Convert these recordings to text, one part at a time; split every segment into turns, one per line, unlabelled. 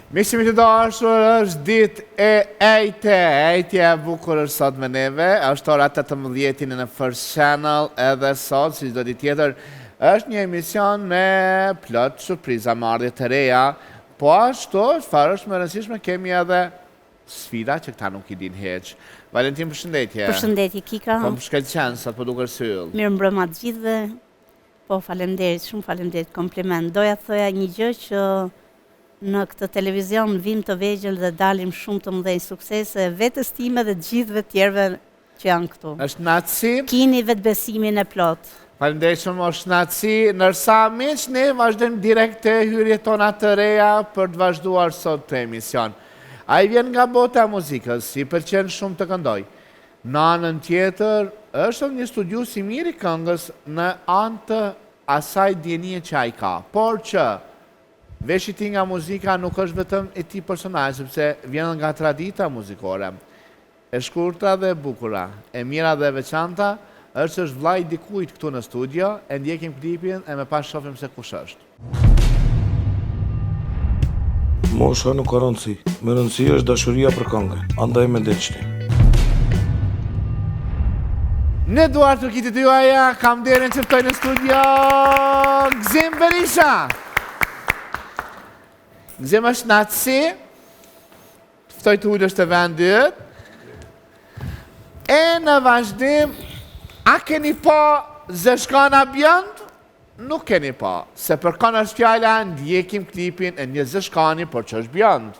Miqtë të dashur, është ditë e ejtja e bukur është sot me neve, është ora 18 në First Channel edhe sot, si çdo ditë tjetër, është një emision me plot surpriza, marrje të reja, po ashtu, çfarë është më rëndësishme, kemi edhe sfida që këta nuk i din heq. Valentin, përshëndetje.
Përshëndetje, Kika.
Po më shkëlqen, sa po duker syll.
Mirë mbrëma të gjithëve. Po, faleminderit, shumë faleminderit, kompliment. Doja të thoja një gjë që në këtë televizion vim të vegjël dhe dalim shumë të mëdhenj suksese vetës time dhe gjithëve tjerëve që janë këtu.
Është natësi.
Kini vetë besimin e plot.
Faleminderit shumë, është natësi, nërsa miq ne vazhdojmë direkt të hyrjet tona të reja për të vazhduar sot të emision. Ai vjen nga bota e muzikës, i pëlqen shumë të këndoj. Në anën tjetër, është një studius i mirë i këngës në anë të asaj dienie që ai ka, por që veç i ti nga muzika nuk është vetëm e ti personal, sepse vjen nga tradita muzikore. E shkurtra dhe bukura, e mira dhe veçanta, është vllai dikujt këtu në studio, e ndjekim klipin e me pas shohim se kush është.
Mosha nuk ka rëndësi, me rëndësi është dashuria për këngën, andaj me ndeqni.
Në duar të kitit të juaja, kam derin që pëtoj në studio, Gzim Berisha. Gzim është natësi, ftoj të ullësht të vendit, e në vazhdim, a keni pa Zeshkana Bjënd? Nuk keni pa, se për kanë është fjalla, ndjekim klipin e një Zeshkani, por që është Bjënd.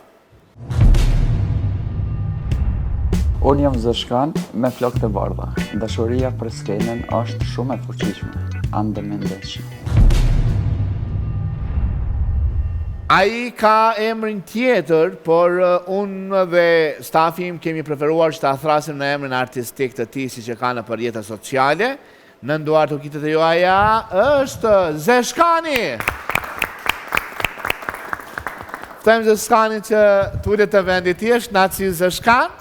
Unë jam Zeshkan me flokë të bardha. Dashuria për skenën është shumë e fuqishme. Ande me ndeqni.
Ai ka emrin tjetër, por unë dhe stafi im kemi preferuar që ta thrasim në emrin artistik të tij siç e ka në rrjetet sociale. Në nduar të kitet e juaja është Zeshkani. Ftojmë Zeshkani që tulet të vendit i është, naci Zeshkan.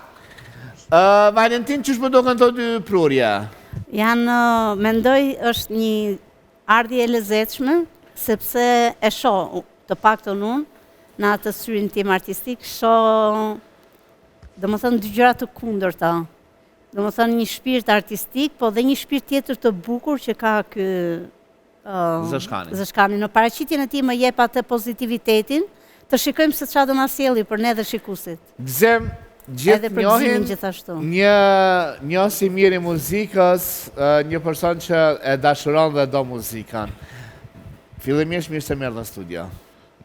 Valentin, qësh më do kënë të dy prurja?
Janë, mendoj, është një ardhje e lezetshme, sepse e shoh, të paktën unë, në atë syrin tim artistik, shoh, dhe më thënë, dy gjëra të kundërta. Dhe më thënë, një shpirt artistik, po dhe një shpirt tjetër të bukur që ka ky Zeshkani. Në paraqitjen e tij më jep atë pozitivitetin, të shikojmë se çfarë do na sjellë për ne dhe shikuesit.
Gzem, gjithë njohin një si mirë i muzikës, një person që e dashuron dhe do muzikan. Fillimisht mirë se merr në studio.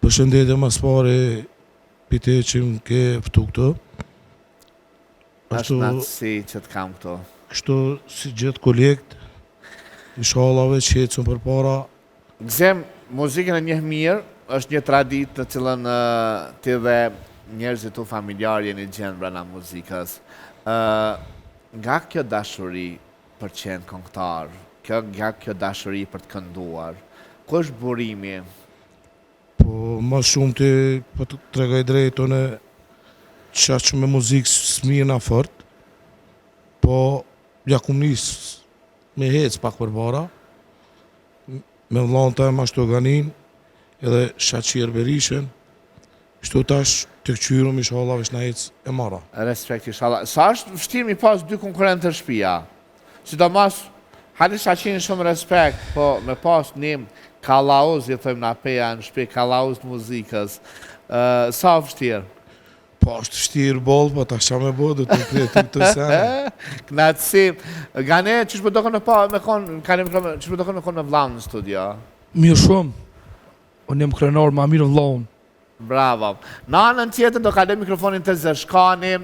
Përshëndetje mas pari pite që më ke ftu këtu.
Është natësi që të kam këtu.
Kështu si gjithë kolekt, inshallah që ecën për para.
Gzem, muzikën e njeh mirë, është një traditë të cilën ti dhe njerëzit tu familjar jeni gjenë brana muzikës. Nga kjo dashuri për qenë këngëtar, nga kjo dashuri për të kënduar, ku është burimi?
Po, ma shumë të për të tregaj drejtë në qa që me muzikë s'mirë në fort, po, ja kum nisë me hecë pak për para, me vllanë të ma shto ganin, edhe Shaqir Berishën, shto tash të këqyrëm, inshallah, vesh na ecë e mara.
Respekt, inshallah. Sa është vështirë mi pas dy konkurrentë të shtëpia? Sidomos, hajde Shaqirin shumë respekt, po me pas një kalauz, i thëjmë na peja në shtëpi, kalauz të muzikës. Sa vështirë?
Po, është vështirë bolë, po ta qa me bo, dhe të kretë të sene.
Knatësi. Gane, qësh më do kënë me konë me vlaun në studio?
Mirë shumë. Unë jem krenar ma mirë vlaun.
Bravo. Në anën tjetër do kaloj mikrofonin të Zeshkani.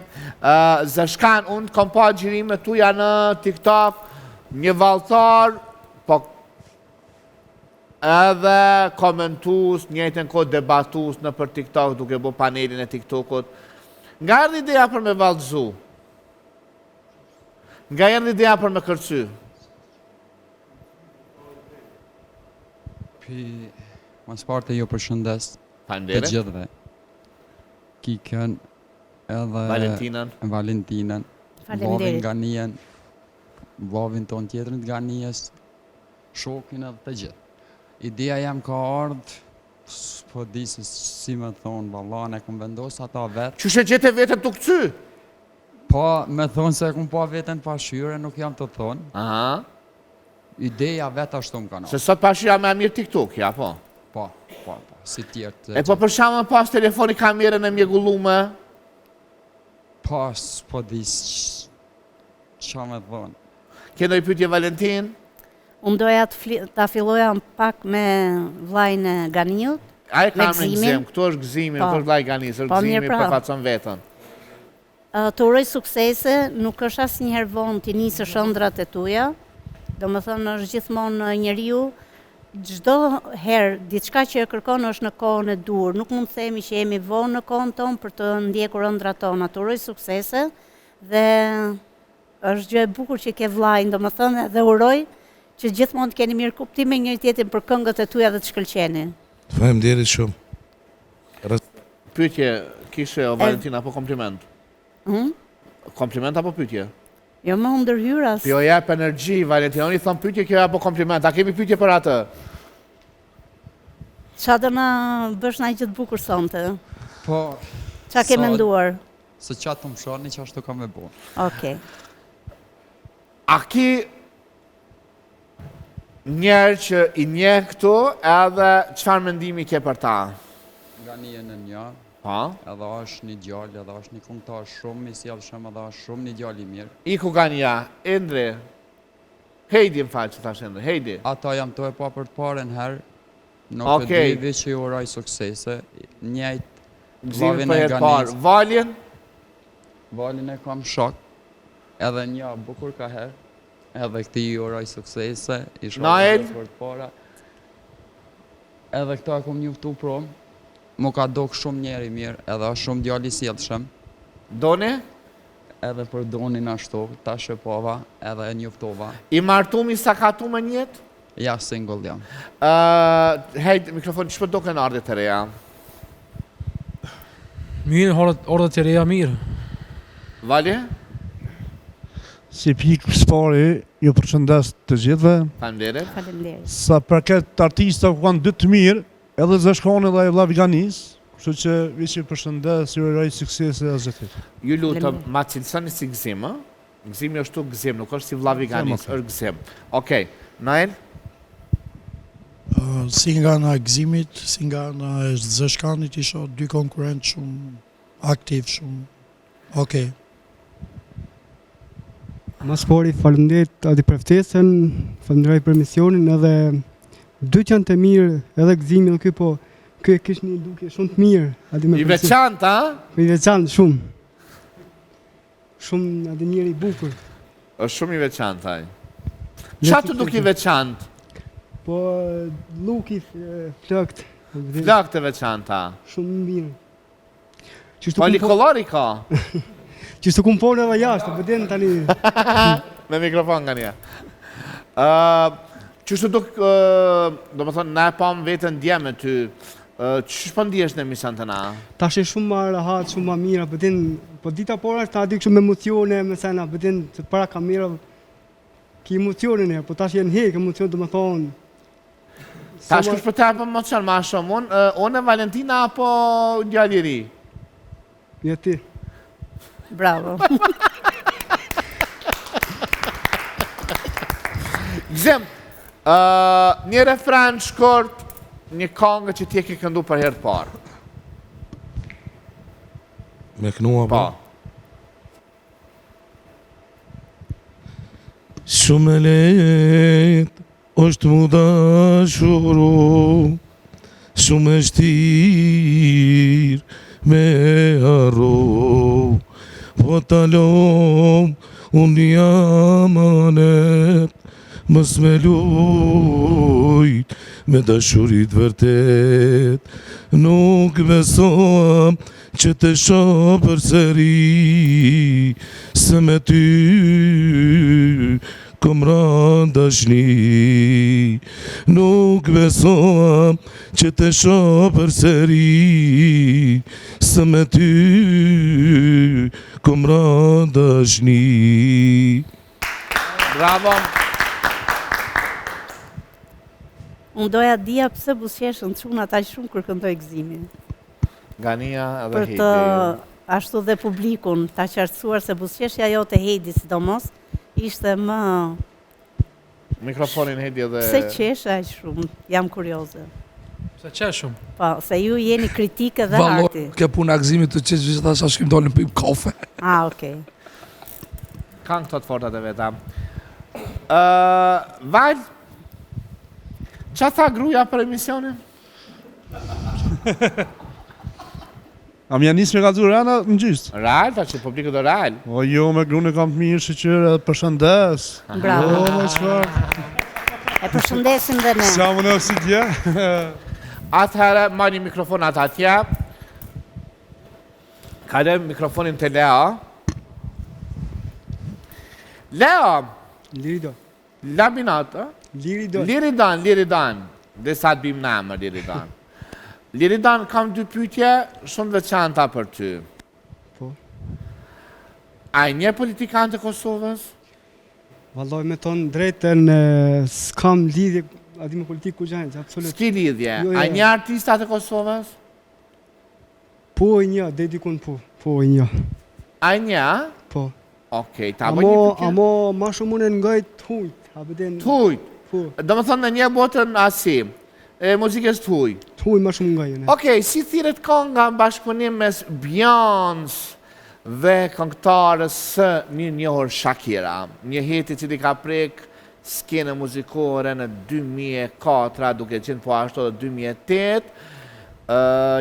Zeshkan, unë kom pa gjirime tuja në TikTok, një vallëtar, po edhe komentus, njëjtën kohë debatus në për TikTok, duke bo panelin e TikTokut. Nga erdhi ideja për me vallëzu? Nga erdhi ideja për me kërcy?
Mas parte ju përshëndes të gjithëve. Kikën edhe Valentinën, vovin nga njën, vovin ton tjetërin nga njës, shokin edhe të gjithë. Ideja jam ka ardhë Po di se si me thonë, valla, ne kom vendosë ata vetë.
Që shë gjete vetën të këcy?
Po, me thonë se kom pa vetën pashyre, nuk jam të thonë.
Aha.
Ideja vetë ashtu më kanë.
Se sot pashyra me mirë TikTok, ja po.
Po, si tjertë.
E po për shama pas telefoni kamerën e mjegullume?
Pas, po di qa me thonë.
Këndoj pyetje Valentin?
Unë doja ta filloja pak me vllajën e Ganiut.
Ai ka me
gëzimin.
gëzim, këtu është gëzimi, këtu është vllai Ganis, është
Po, mirë
gëzimi
pra.
për facon vetën.
Të uroj suksese, nuk është asnjëherë vonë të nisësh ëndrat e tuaja. Domethënë është gjithmonë njeriu çdo herë diçka që e kërkon është në kohën e dur. Nuk mund të themi që jemi vonë në kohën tonë për të ndjekur ëndrat tona. Të uroj suksese dhe është gjë e bukur që ke vllajin, domethënë dhe uroj që gjithmonë të keni mirë kuptim me njëri tjetrin për këngët e tuaja dhe të shkëlqeni.
Faleminderit shumë.
Pyetje, kishe o Valentin apo kompliment? Kompliment apo pyetje?
Jo më ndërhyras.
Jo jep energji, Valentin, unë i thon pyetje kjo apo kompliment. A kemi pyetje për atë?
Qa do na bësh na gjë të bukur sonte?
Po,
Qa ke menduar?
se qa të më shoni që ashtu ka me bo.
Okej.
A ki njerë që i nje këtu edhe çfarë mendimi ke për ta?
Nga një në një,
Pa?
edhe është një djallë, edhe është një këngëtar shumë i sjellshëm, edhe është shumë një djallë i mirë.
Iku Gania, Endre, Heidi më falë që thash Endre, Heidi.
Ata jam të e pa për të parën herë, nuk
Okej.
e di që ju uroj suksese. Njëjtë,
Gëzimi
vllajin
për
e
jetë parë.
Ganis,
Valjen,
valin e kam shok, edhe një bukur ka herë, edhe këti ju uroj suksese, i
Nael?
shumë për të para. Edhe këta e kom njoftu prom, mu ka dok shumë njeri mirë, edhe është shumë djali sjellshëm,
Doni,
edhe për donin ashtu, ta shëpova, edhe e njoftova.
i martumi sa ka tu me njetë?
Ja, single jam.
Hejt, mikrofon, që për do kënë ardhe të reja?
Mirë, ordat e reja mirë.
Valje?
Si pikë spari, ju përshëndes të gjithve.
Faleminderit.
Faleminderit.
Sa përket artista ku kanë dy të mirë, edhe Zeshkoni dhe Vllavi Ganis, kështu që vi që përshëndes, ju uroj suksese e zëtit.
Ju lutëm,
Faleminderit.
ma cilësoni si gëzim, ë? Gëzimi është tu gëzim, nuk është si vllavi Ganis,
okay.
është gëzim. Okej, Nael?
Si nga nga gëzimit, si nga nga Zeshkanit, isha dy konkurent shumë aktiv, shumë okej.
Mas pari faleminderit Adi për ftesën, falenderoj për misionin edhe dy që janë të mirë, edhe gëzimi dhe ky po ky e kish një duke shumë të mirë, Adi me
I veçantë, a?
I veçantë shumë. Shumë Adi njëri i bukur.
është shumë i veçantë, ai. Qa të duk i veçantë?
Po luki flëkt.
Flak të veçanta.
Shumë mirë.
Polikolori ka.
Që së kumë folë edhe jashtë, për den tani.
Me mikrofon nga një. Qështu duk, do më thonë, na e pam vetën dje me ty, që shpo ndihesh në emision të na?
Ta është shumë ma rahat, shumë ma mira, për den, po dita por është ta di kështu me emocione, me sena, për den, se para kamerave, ki emocionin e, po ta është jenë hek, emocion do më thonë.
Ta është kush për te për emocion ma shumë, unë e Valentina apo djalli i ri?
Ja ti.
Bravo.
Gzim, një refren shkort, një kongë që ti e ke këndu për herë të parë.
Me knua
Po.
Shumë e let është mu dashuru, shumë e shtir me arru, po talom unë jam anet, mës me lujt me dashurit vërtet, nuk besoam që të shoh përsëri, se me ty kom rënë dashni, nuk besoam që të shoh përsëri, se me ty kom rënë dashni.
Bravo.
Unë doja dija pse buzëqeshën çun ata shumë kur këndoi Gëzimin.
Gania edhe
Për
Heidi.
të ashtu dhe publikun ta qartësuar se buzëqeshja jote Heidi sidomos ishte më
Mikrofonin Heidi edhe...
pse qesh aq shumë? Jam kurioze.
Se qeshëm.
Po, se ju jeni kritike dhe
Vallor,
arti.
ke puna Gëzimit të qesh gjithë sa shkim dolin pim kafe.
Okej.
Kanë këto të fortat e veta. Val, qa tha gruja për emisionin?
A më janë nisë me kalëzur Rana në gjystë.
Real, ta që publikët e real.
O jo, me grunë e kam të mirë, shqyqyre, përshëndes.
Bravo.
O, më çfarë?
E përshëndesim dhe ne.
Sa më në si tje?
Atëherë, marri mikrofonat atje. Kalem mikrofonin të Leo. Leo,
Lirido.
laminata.
Lirido.
Liridan. Dhe sa të bim në emër, Liridan. Liridan, kam dy pyetje shumë veçanta për ty.
Po.
A i një politikan të Kosovës?
Valloj me tonë drejtën s'kam lidhje, a di me politikë ku gjanë, absolut.
S'ki lidhje.
Jo,
A
jo.
një artista të Kosovës?
Po e një, dhe dikun po. Po e një.
A një?
Po.
Okej, ta bëj një pyetje.
Amo ma shumë unë ngajt hujt. A bëden...
Tujt.
Po.
Do më thonë në një botën asi, muzikës tuj.
Huj ma shumë ngajën.
Okej, si thirret kënga në bashkëpunim mes Beyoncé dhe këngëtarës së një njohur Shakira, një hit i cili ka prek skenën muzikore në 2004, duke qenë po ashtu edhe 2008,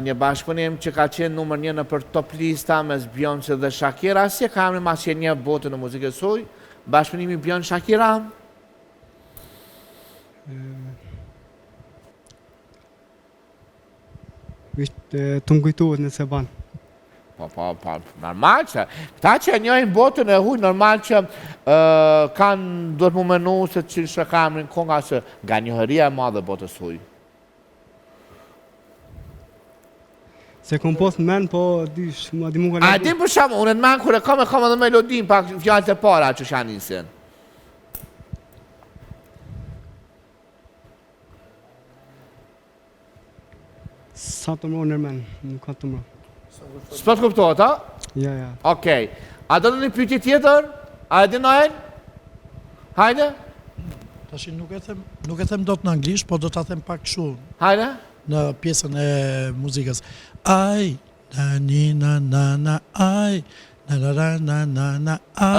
një bashkëpunim që ka qenë numër 1 në për top lista mes Beyoncé dhe Shakira, si e ka emrin mas që një botë në muzikës suj, bashkëpunimi Beyoncé-Shakira?
Vishtë të më kujtohet nëse banë.
Po, normal që, këta që e njojnë botën e huj, normal që kanë duhet mu menu se që shë kamrin konga se nga njohëria e madhe botës huj.
Se kom posë në menë, po dysh, ma di mu ka
A
legu.
din për shamë, unë e në menë kure kam edhe melodin, pak fjallët e para që shanë nisin.
Sa të mërë në menë, nuk ka të mërë.
S'po të kuptohet, a?
Ja.
Okej. A do të një pyetje tjetër? A e di Noel? Hajde?
Tashi nuk e them dot në anglisht, po do ta them pak kështu
Hajde?
në pjesën e muzikës. Ai, na ai, na ai.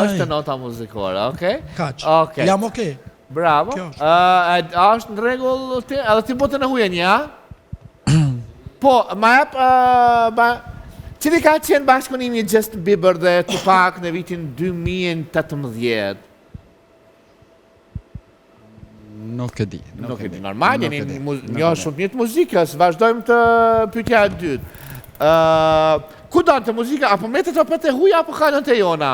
Është nota muzikore, okej?
Kaq.
Okej.
Jam okay.
Bravo.
Kjo është.
A është në rregull ti? Edhe ti botën e huaj një, a? Po, ma jep, cili ka qenë bashkëpunimi Justin Bieber dhe Tupac në vitin 2018?
Nuk e di.
Nuk e di, normal,
Nuk
jeni
e di.
një shumë një të muzikës, vazhdojmë të pyetja e dytë. Ku do të muzika, apo metet apo të huja, apo kanën të jona?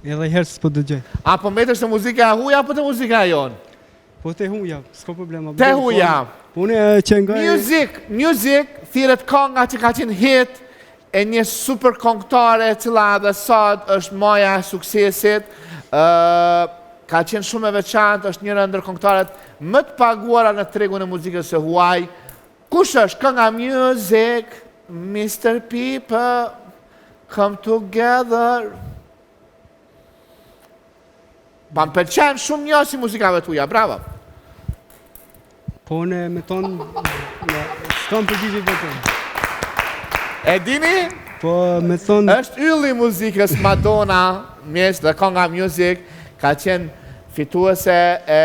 Edhe herë s'po dëgjoj.
Apo metesh të muzika e huja, apo të muzika e jonë?
Po te huja, s'ka problema.
Te huja.
Po unë që ngaj...
Music, thirret kënga që ka qenë hit, e një super këngëtare e cila dhe sot është maja e suksesit, ka qenë shumë e veçantë, është njëra ndër këngëtarët më të paguara në tregun e muzikës së huaj. Kush është kënga Music, Mr. People, Come Together? Pa më pëlqen shumë një si muzikave tuja, bravo.
Po unë me tonë... S'kam përgjigje vetëm.
E dini?
Po me tonë...
është ylli muzikës Madonna, mjes dhe kënga Music, ka qenë fituese e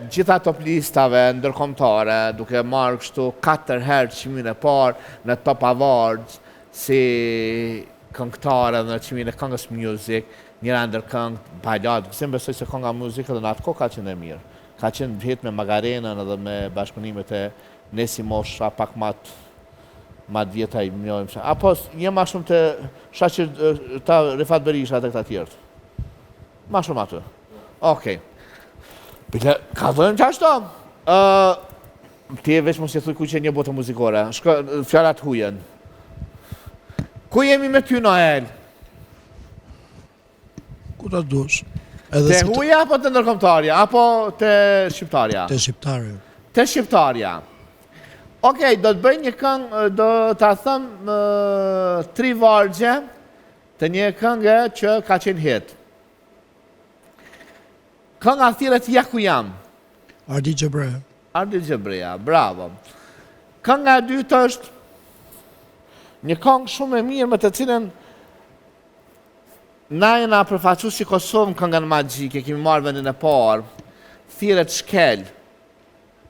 gjitha top listave ndërkombëtare, duke marrë kështu 4 herë çmimin e parë në Top Awards si këngëtare në çmimin e këngës Music, njëra ndër këngë balad, se besoj se kënga Music edhe në atë kohë ka qenë e mirë. Ka qenë hit me Magarenën edhe me bashkëpunimet e Nesi Mosha, pak ma të vjeta i mjojmë. Apo një ma shumë të shaqë ta Rifat Berisha dhe këta tjertë. Ma shumë atë. Okej. Bile, ka dhënë që ashtu? Ti e veç mos e thuj ku që një botë muzikore. Shko, fjallat hujen. Ku jemi me ty, Noel?
Ku ta dush?
Te huja apo te ndërkombëtarja, apo te shqiptarja?
Te shqiptari.
Te shqiptarja. Okej, do të bëj një këngë, do ta them 3 vargje të një këngë që ka qenë hit. Kënga thirret Ja ku jam.
Ardi Gjebrea.
Ardi Gjebrea, bravo. Kënga e dytë është një këngë shumë e mirë me të cilën na jena përfaqësues si Kosovë në këngën magjike, kemi marrë vendin e parë. Thirret Shkel.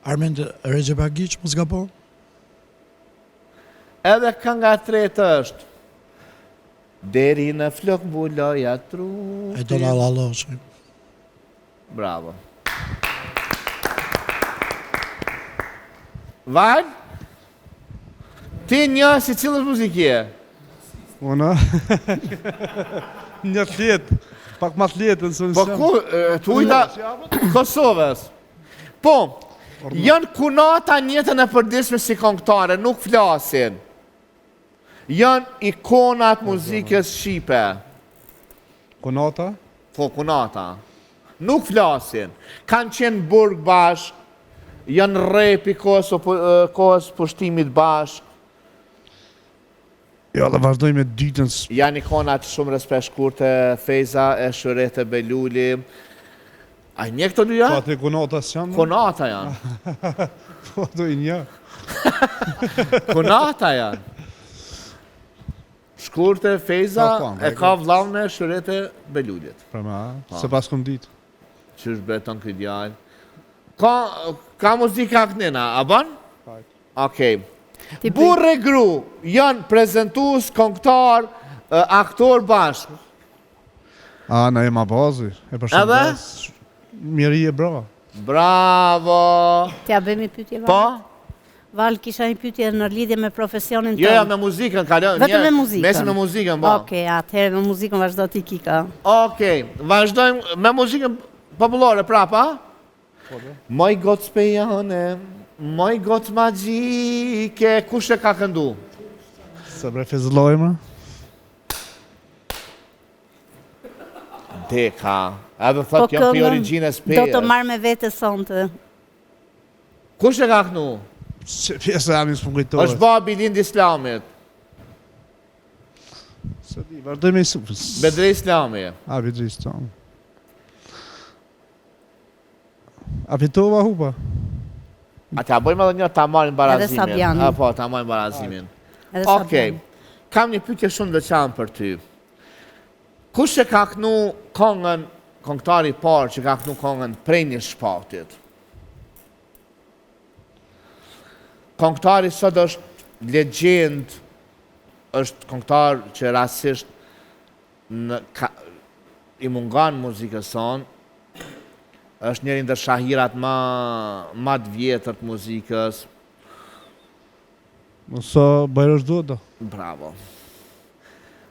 Armend Regjebagic, mos gabon?
Edhe kënga e tretë është Deri në flok mbuloja trupi.
E do na lalloshi.
Bravo. Val? Ti një si cilës muzikje?
Ona? Një tjetë, pak ma tjetë nësë
Po ku, të ujta Kosovës. Po, janë kunata njëtën e përdishme si këngëtare, nuk flasin. Janë ikonat muzikës shqipe.
Konata?
Po, kunata. Nuk flasin. Kanë qenë burg bashk, janë repi kohës pushtimit bashk.
Ja, dhe vazhdoj me ditën
Janë ikonat shumë respekt shkurte, Feza e Shërete Beluli. A një këto dy janë?
Po atë konata s'janë?
Konata janë.
Po ato i një.
Konata janë. Shkurte, Feza, e ka vllaun e Shërete Belulit.
Pra ma, se pas këm ditë.
Që është beton këtë djalë. Ka muzika kënina, a ban? Okej. Burë e gru janë prezentues, këngëtar, aktor bashkë.
A, na e ma bazi. E përshëndes. Mjeri e brava.
Bravo!
T'ja bëjmë pyetje Val?
Po?
Val, kisha një pyetje në lidhje me profesionin
Jo,
tënd.
me muzikën, kalon.
Vetëm me muzikën?
Mesin me muzikën, po.
Okej, atëherë me muzikën vazhdo ti Kika.
Okej, vazhdojmë me muzikën popullore prapa. Moj gocë pejane, moj gocë magjike, kush e ka këndu?
Se bre fezlojmë.
Deka, edhe thot jam për origine
do të
spejës.
marrë me vete sonte.
Kush e ka këndu?
Se pjesë e amin së pëngujtojës.
është babi lind Islamit,
Se di, vazhdoj me i supës.
Bedre Islami.
A, Bedre Islami. A fitova hupa?
A ta bëjmë edhe një ta marrim barazimin.
Sabjani.
A po, ta marrim barazimin.
Edhe
Okej,
Sabjani.
kam një pyetje shumë të veçantë për ty. Kush e ka kënu këngën, këngëtari i parë që ka kënu këngën prej një shpatit? Këngëtari sot është legjend, është këngëtar që rastisht i mungan muzikës sonë, është njëri ndër shahirat ma të vjetër të muzikës.
Nësa bajrë është do.
Bravo.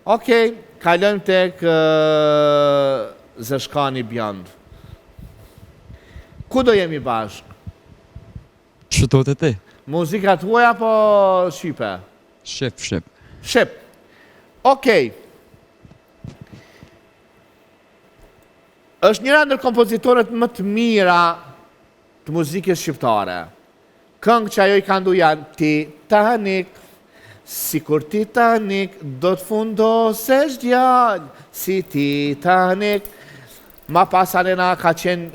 Okej, kalojmë tek Zeshkani Bjand. Ku do jemi bashkë?
Që do të ti?
Muzikat huaja apo shqipe?
Shqip.
Shqip. Okej. Është njëra ndër kompozitorët më të mira të muzikës shqiptare. Këngë që ajo i ka ndu janë Titanic, si kur Titanic do të fundosesh djallë, si Titanic. Ma pas Alena ka qenë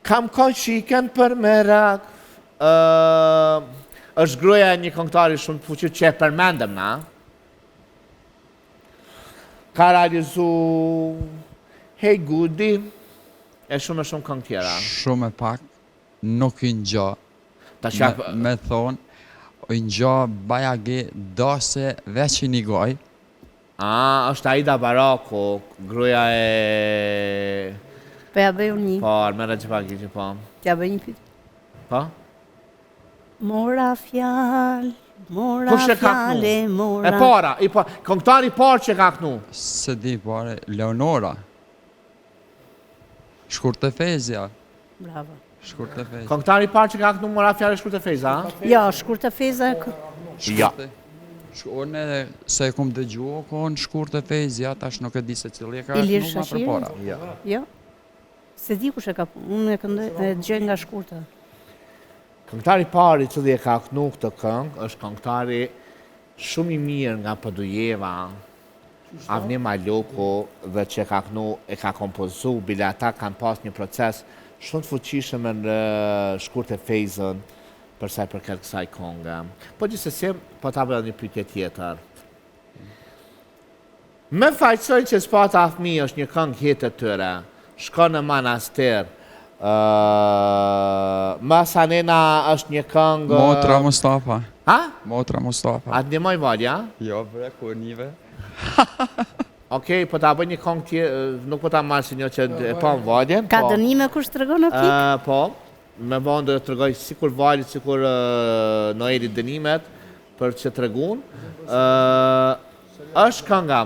kam kon shiken për merak. Është gruaja e një këngëtari shumë të fuqir që e përmendëm na. Ka realizu Hey Goody, e shumë këngë tjera.
Shumë e pak, nuk i ngja. Me thonë, i ngja bajagi dose veç i një goj.
Është Aida Baraku, gruaja e...
Po ja bëj unë një.
Po, Armera Gjepaki që po.
Ja bëj një pyetje.
Po?
Mora fjalë, mora
Kush e ka
fjale,
kënu?
mora...
E para, këngëtari i parë që ka kënu.
Se di pare, Leonora. Shkurt e Fezja.
Bravo.
Shkurt e Fezja.
Këngëtari i parë që ka kënu mora fjalë Shkurt e Feza, a?
Jo, Shkurt e Feza...
Ja.
Unë se e kom dëgju, kohën shkurt e Fejzja, tash nuk e di se cili e ka
Ilir
kënu ma
Shashiri?
përpara.
Jo. Se di kush e ka punë, unë e gjej nga shkurta.
Këngëtari pari që dhe e ka kënu këtë këngë, është këngëtari shumë i mirë nga Pëdujeva, Avni Maloko, dhe që ka kënu e ka kompozu, bile ata kanë pas një proces shumë të fuqishëm në shkurt e Fejzën, përsa i përket kësaj këngë. Po gjithsesi, po ta bëra një pyetje tjetër. Me faqsoj që Spata fëmi është një këngë hit e tyre, shko në manastir, Masanena është një këngë...
Motra Mustafa.
Ha?
Motra Mustafa.
A të ndimoj valja?
Jo, bre, ku nive.
Okej, po ta bëj një këngë tjetër, nuk po ta marrë si një që e pa në valjen.
Ka dënime kush të tregon o kik?
Po, me vonë dhe të regoj sikur valit, sikur Noeli dënimet, për që të regun. Është kënga.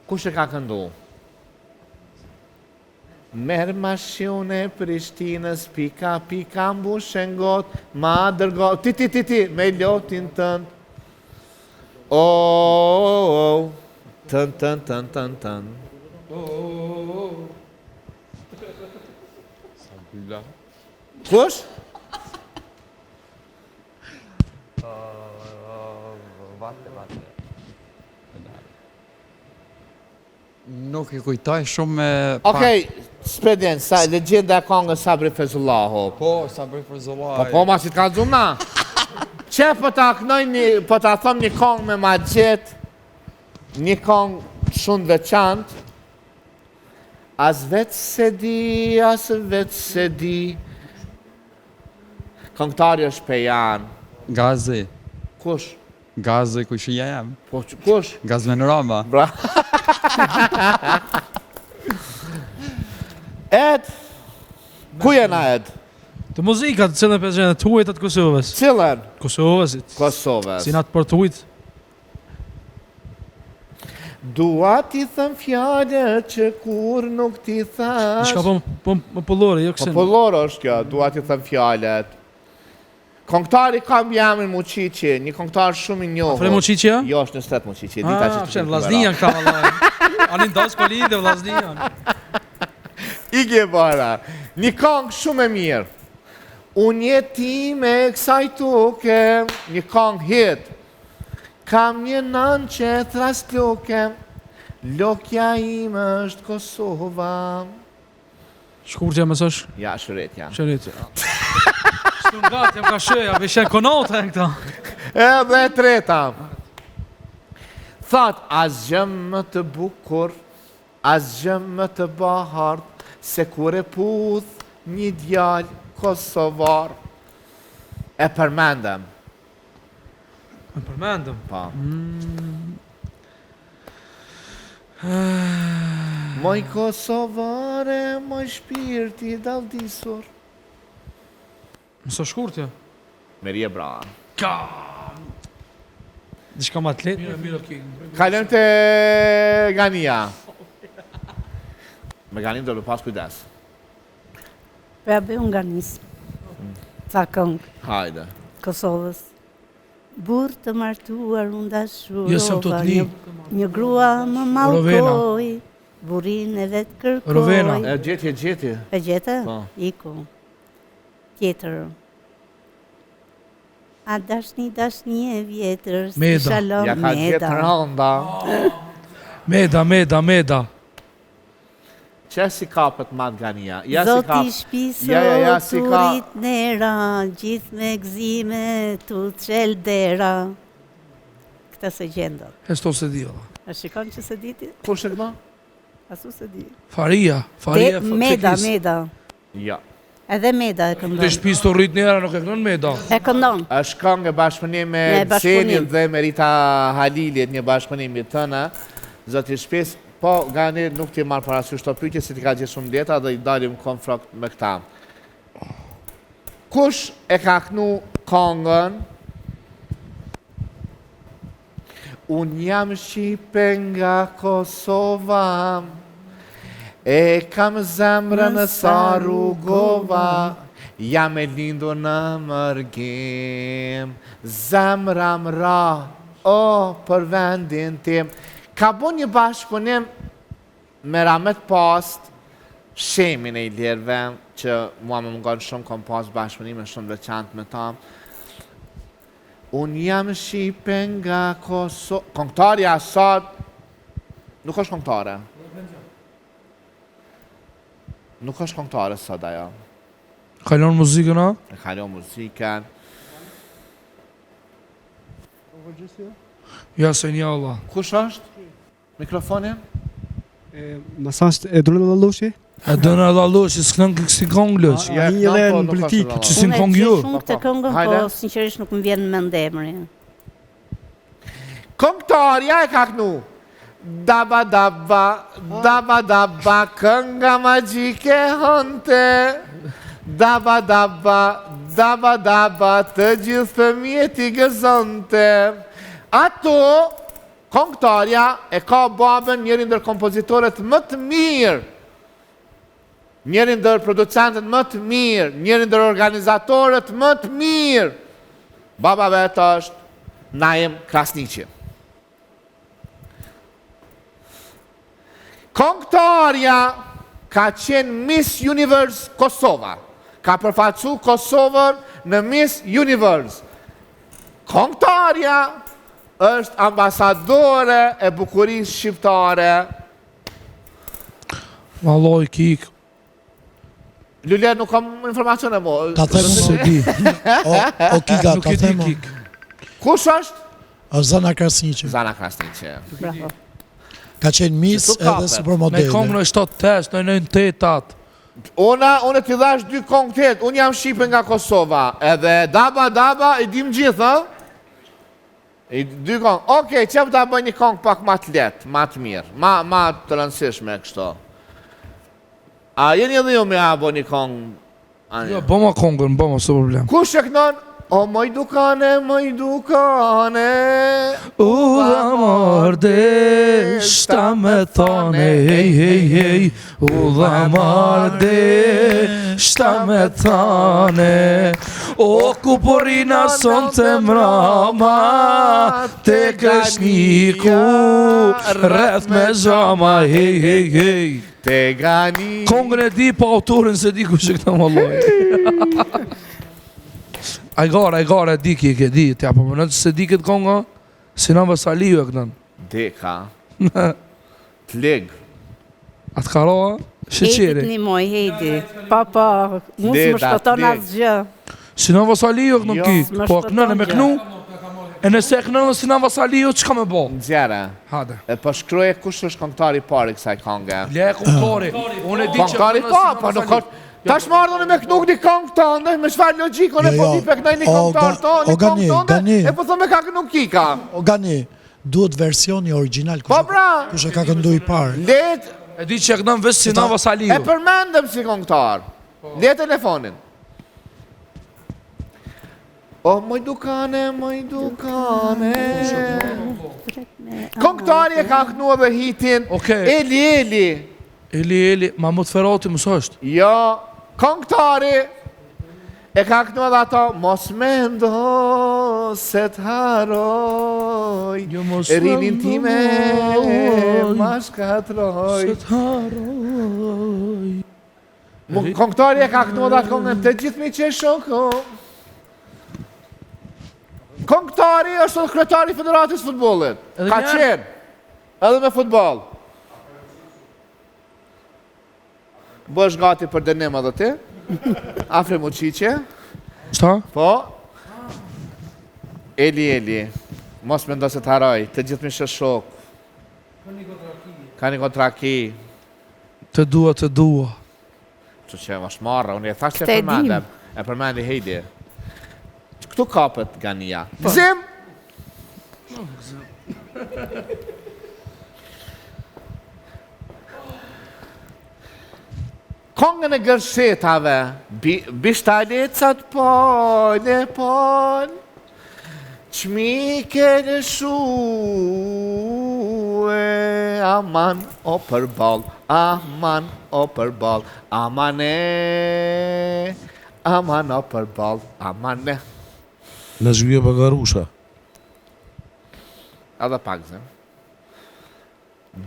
Kush e ka këndu? Merë mashune Prishtinës, pika, pika, mbushen got, ma dërgot, ti, me lotin tënd. Oh, tën. Kush?
Nuk i kujtoj shumë me...
Okej, spedjen, legjenda e këngës Sabri Fezullahu.
Po, Sabri Fezullahu.
Po, ma si t'ka zuna. Që po ta kënoj po ta thom një këngë me ma gjet, një këngë shumë veçantë, as vetë se di, këngëtari është Pejan.
Gazi.
Kush?
Gazi, kush i jam?
Po, kush?
Gazmen Rama.
Bra. Ed, ku jena Ed?
Të muzikat, cilën për gjenë, të ujtë të Kosovës.
Cilën?
Kosovësit.
Kosovës.
Si natë për të ujtë.
Dua t'i thëm fjallë që kur nuk t'i thash.
Nishka po pëllore, jo kësin.
Po pëllore është kjo, dua t'i thëm fjallet. Këngëtari kam jamin Muqiqi, një këngëtar shumë i njohur.
Afre Muqiqi, ja?
Jo, është në stet Muqiqi, dita që
Pëshen, Vllaznijan këta vallaj. Anin dos kolide, Vllaznijan.
Ige bara, një këngë shumë e mirë. Unë jetime kësaj tuke, një këngë hit. Kam një nën që thrasloke, lokja ime është Kosova.
Shkurtja mësosh?
Ja, shëretja.
Shëritja. Shtu nga të jam ka shëja, vishen konota e në këta.
Edhe e treta. Thot, asgjë më të bukur, asgjë më të bahart, se kur e puth një djalë kosovar. E përmendëm.
Më përmendëm.
Pa. Moj kosovare, moj shpirti daldisur.
Mëso shkurtja?
Merie Bra.
Dishka ma të letë? Mirë, mirë,
Kalëm të Gania. Me Ganin do të pas kujdes.
Pra bëj unë nga nisë. Ca këngë,
Hajde.
Kosovës. Burë të martuar unë dashurova,
Jo, sa të t'li.
një grua më malkoj, burin e vetë kërkoj.
Rovena.
E gjetje.
E gjete?
Po.
Iku. Tjetër. A dashni e vjetër, si
Meda.
shalom
Ja ka gjetë rënda.
Meda.
Që si kapët matë Gania? Ja si
Zoti
kapët.
shpiso
Ja, si ka...
turit nera, gjithë me gzime tu qel dera. Këta se gjendo.
E sto se di, ola.
A shikon që se diti?
Kush e këma?
Asu se di.
Faria.
Meda.
Ja.
Edhe Meda e
Të
këndon.
shpis të rrit njera, nuk e kënon Meda.
E këndon.
është këngë e bashkëpunim me
Me bashkëpunim.
Senil dhe me Rita Halilit, një bashkëpunim i tënë. Zoti shpis, po Gani nuk ti marrë parasysh të pyetje se ti ka gjithë shumë leta dhe i dalim konfront me këta. Kush e ka kënu këngën? Unë jam Shqipe nga Kosova, E kam zemrën sa rrugova, jam e lindur në mërgim, zemra mra, o për vendin tim. Ka bu një bashkëpunim me Ramet Post, shemin e Ilirëve, që mua më mungon shumë, kom pas bashkëpunime shumë veçantë me ta. Unë jam Shqipe nga Kosovë, këngëtarja sot, nuk është këngëtare. Nuk është këngëtare sot ajo.
Kalon muzikën, a?
E kalon muzikën.
Ja, se një Allah.
Kush është? Mikrofonin?
Masazh e do në lëshë?
E dënë edhe allo që s'kënën kësi kongë lëq.
Ja, një dhe në politik.
Që si në kongë
Unë
ju?
e di shumë këtë këngën, po sinqerisht nuk më vjen në mend emri.
Këngëtarja e ka kënu. Daba daba, daba daba, kënga magjike hënte. Daba daba, daba daba, të gjithë fëmijët i gëzonte. Ato, këngëtarja e ka babën njëri ndër kompozitorët më të mirë. Njëri ndër producentët më të mirë, njëri ndër organizatorët më të mirë. Baba vetë është Naim Krasniqi. Këngëtarja ka qenë Miss Universe Kosova. Ka përfaqësu Kosovën në Miss Universe. Këngëtarja është ambasadore e bukurisë shqiptare.
Valloj, kik.
Lule, nuk kam informacion e mo.
Ta them
Se di.
o Kika,
Nuk
ta
e di
them.
kik.
Kush është?
Është Zana Krasniqi.
Zana Krasniqi.
Bravo.
Ka qenë Miss
Që tu kapet?
edhe
Me
supermodele.
kongë në 7-8, në 9-8.
Unë t'i dhash 2 kongë tjetë, unë jam Shqipe nga Kosova, edhe daba daba i dim gjithë, ha? I 2 kongë. Okej, qëpë ta bëj një kongë pak ma të letë, ma të mirë, ma të rëndësishme kështu. A jeni edhe ju me a bo një kongë?
Jo, bëma kongën, bëma, së problem.
Kush e kënon? O moj dukane,
U dha marde, shta me thane, hej, hej, hej. U dha marde, shta me thane. O ku porina son të mrama, te kreshniku, rreth me zhama, hej, hej, hej.
Te gani.
Kongën e di, po autorin se di kush e këta më lojë. A i gara, di ki e ke di, tja po më nëtë se di këtë konga, Sinan Vasaliju e këtën.
Deka. T'leg.
Atë karoa, shëqeri.
Hedit një moj, hedi. Pa, mu s'më shkoton asgjë.
Sinan Vasaliju e këtën
Jo.
kik,
Më
po
shpëton
kënën e me
gjë.
kënu, e nëse e kënën në Sinan Vasaliju, që ka me bo?
Nxjera.
Hade.
E po shkruaje kush është këngëtari i parë i kësaj kënge.
Le këngëtari, unë e di që
Këngëtari
kënën
po,
Sinan
po nuk
Vasaliju.
është. Tash më ardhën me kënuk një këngë tonë, me çfarë logjikon e po ti pe kënoj një këngëtar tonë, një
Gani,
këngë
Gani.
tonë, e po thëmë ka kënuk kika.
O Gani, duhet versioni original
Po pra,
kush e ka këndu i parë.
let
E di që e kënën vesh Sinan
e
Vasaliju.
përmendëm si këngëtar. Le telefonin. O moj dukane, këngëtari e ka kënu edhe hitin
Okej.
Eli.
Eli, Mahmut Feroti mësë është.
Jo, këngëtari e ka kënu edhe ato mos me ndo se t'haroj
Jo mos
rinin time
mendoj,
ma shkatroj.
Se t'haroj.
Këngëtari e ka kënu edhe ato këngën të gjithë mi që shoko. Këngëtari është edhe kryetari i Federatës Futbollit.
Edhe
Ka
njerë?
qenë edhe me futbol. Bësh gati për dënim edhe ti? Afre mu qiqe?
Qëta?
Po? Eli. Mos me ndo se t'haroj, të gjithë mi shok. Ka një kontraki.
Të dua.
Që që është marrë, unë e thashtë
Këtë
e
e dim.
përmendem. E përmendi hejdi. Këtu kapët Gania. Gzim! Kongën e gërshetave, bishtalecat pol, qmike në shuar, e, aman o përball, aman o përball, aman e, aman o përball, aman e.
Në zhvije Bagarusha.
Edhe pak zem.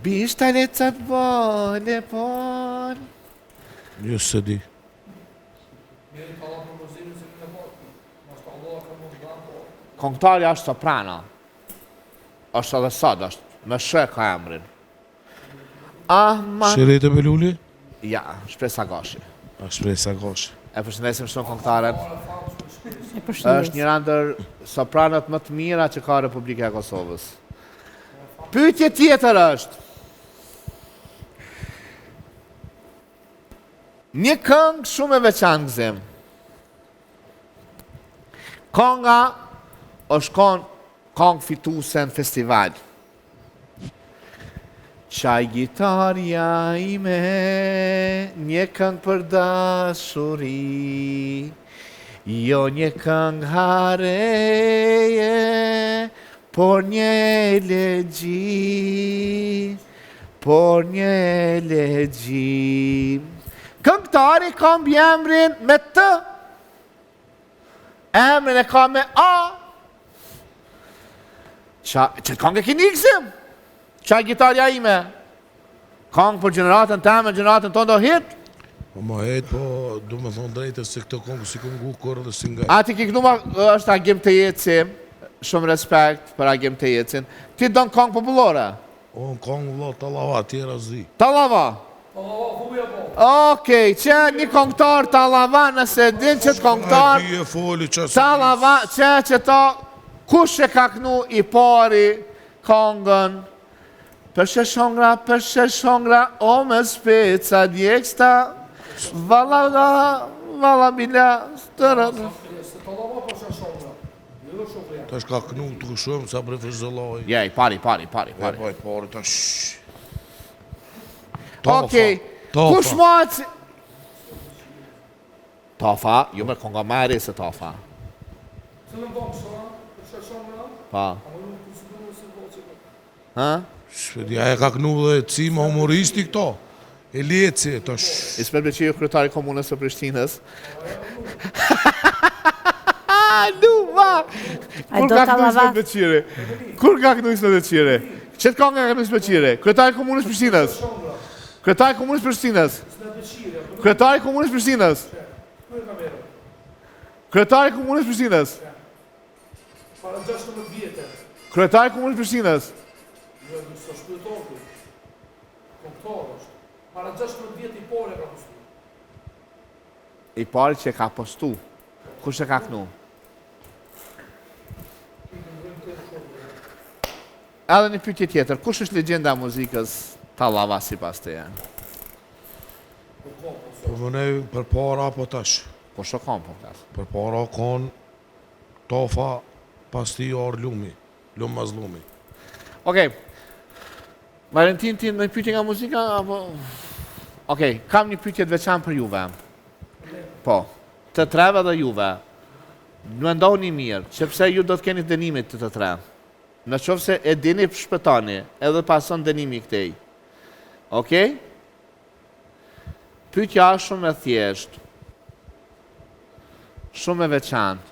Bishtale catë bole pon.
Jo se di.
Këngëtarja është soprano. Është edhe sot, është me shë ka emrin. Ahman...
Shirete Beluli?
Ja, Shpresa Gashi.
A Shpresa Gashi.
E përshëndesim shumë këngëtaren.
E
Është
përshëndes.
njëra ndër sopranët më të mira që ka Republika e Kosovës. Pyetje tjetër është. Një këngë shumë e veçantë gëzim. Kënga është këngë fituese në festival. Qaj gitarja ime, një këngë për dashuri, jo një këngë hareje, por një elegji, por një elegji. Këngëtari ka mbi emrin me T, emrin e ka me A. Që këngë e kini gëzim? Qaj gitarja ime? Këngë për gjeneratën teme, gjeneratën tonë do hit?
Po ma hetë, po du me thonë drejtë se këtë këngë si këngu kërë dhe si nga.
Ati ki kënuma është Agim Tejeci, shumë respekt për Agim Tejecin. Ti donë këngë popullore?
O, në këngë vla Talava, tjera zi.
Talava? Okej, që një këngëtar Talava, nëse din që të këngëtar,
Ti e foli që se...
Talava, që ta, kush e ka kënu i pari këngën? Përshë shongra, o me speca djeksta, vala bila, stërët.
Ta shka kënu të këshumë, sa prefer zëlloj.
Jej, pari.
Pari, ta shhh.
Okej, kush maci... Tafa, ju me konga meri se Tafa. Pa. Ha?
Ja e ka kënu dhe cima humoristi këto. E leci, ta shhh.
Ismet Beqiri, kryetari komunës së Prishtinës. Nuva! Kur
do
ka kënu
Talava?
Ismet Beqiri? Kur ka kënu Ismet Beqiri? Qëtë ka nga kënu Ismet Beqiri? Kryetari komunës Prishtinës? Kryetari komunës Prishtinës? Kryetari komunës Prishtinës? Kryetari komunës Prishtinës? Kryetari komunës Prishtinës? I pari që ka postu. Kush e ka kënu? Edhe një pyetje tjetër, kush është legjenda e muzikës Talava sipas teje?
Po më ne për para po tash.
Po shokon po kas.
Për para kon Tofa, pas ti orë lumi. Lumë mas lumi.
Okej. Valentin, ti në pyetje nga muzika, apo... Okej, kam një pyetje të veçantë për juve. Po, të treve dhe juve. Mendoni mirë, sepse ju do të keni dënimit të tre. Në qoftë se e dini shpëtoni, edhe pason dënimi këtej. Okej? Pyetja është shumë e thjeshtë. Shumë e veçantë.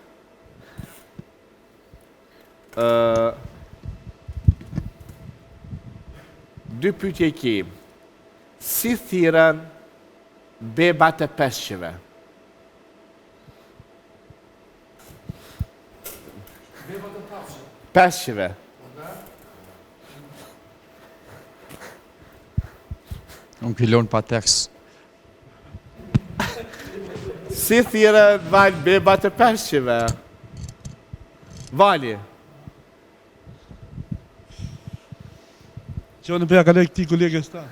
Dy pyetje ki. Si thiren bebat e peshqive? Peshqive.
Unë kilon pa tekst.
Si thiren val bebat e peshqive? Vali.
Që në përja ka lek ti kolegës ta.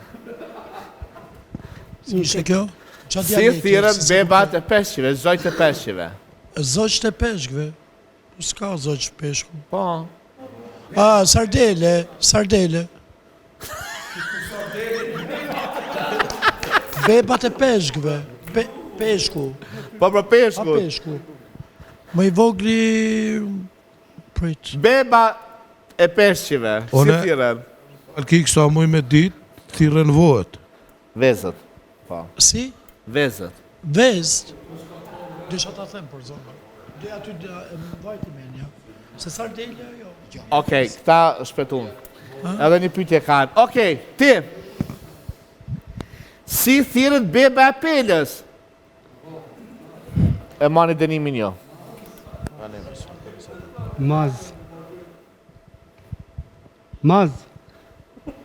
Si ishte kjo? Qa
Si
dialekti
thiren
është, se se
bebat e peshqive, zojt e peshqive?
kuptoj. Zogjt e peshkve. S'ka zogjt peshku.
Po.
Sardele. Bebat e peshkve. Peshku.
Po për peshku.
Peshku. Më i vogli... Prit.
Beba e peshqive, si
One-
thiren?
Alki kësa muj me dit, thirën vohet.
Vezët. Po.
Si?
Vezët.
Vezë. Desha ta them për zonë. Dhe aty vajti menja. Se sa delja jo.
Okej, këta shpetun. Edhe një pyetje kanë. Okej, ti. Si thirët beba e pelës? E mani dënimin jo.
Maz. Maz.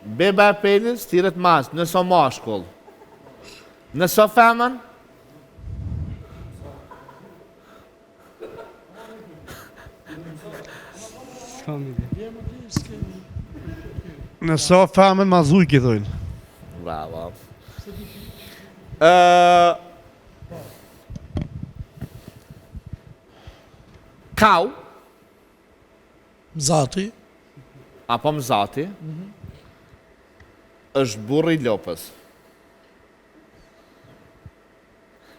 Beba e pelës thirët mas, nëso mashkull. Nëso femën?
S'kam ide.
Nëso femën mazujk i thojnë.
Bravo. Kau,
Zati.
apo mzati, është burri i lopës.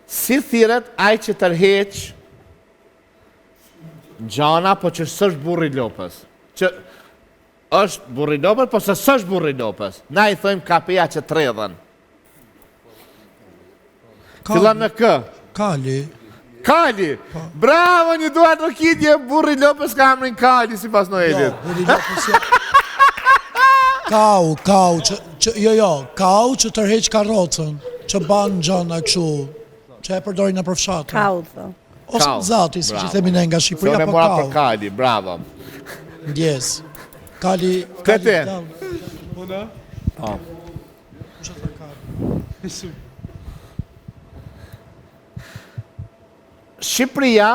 Si thirët ai që tërheq gjana, po që s'është burri i lopës. Që është burri i lopës, po se s'është burri i lopës. Na i thojmë kapeja që tredhen. Fillon me kë.
Kali.
Kali! Bravo, një duart rokitje, burri i lopës ka emrin Kali, si pas Noelit.
Kau, kau që tërheq karrocën, që ban gjana kështu, që e përdorin në përfshatë.
Kau, thë.
Ose
Kau,
zati, si
bravo.
që themi ne nga
Se
Shqipëria,
unë e
po
mora për
kau.
Kali, bravo.
Yes. Kali...
Këte. Shqipëria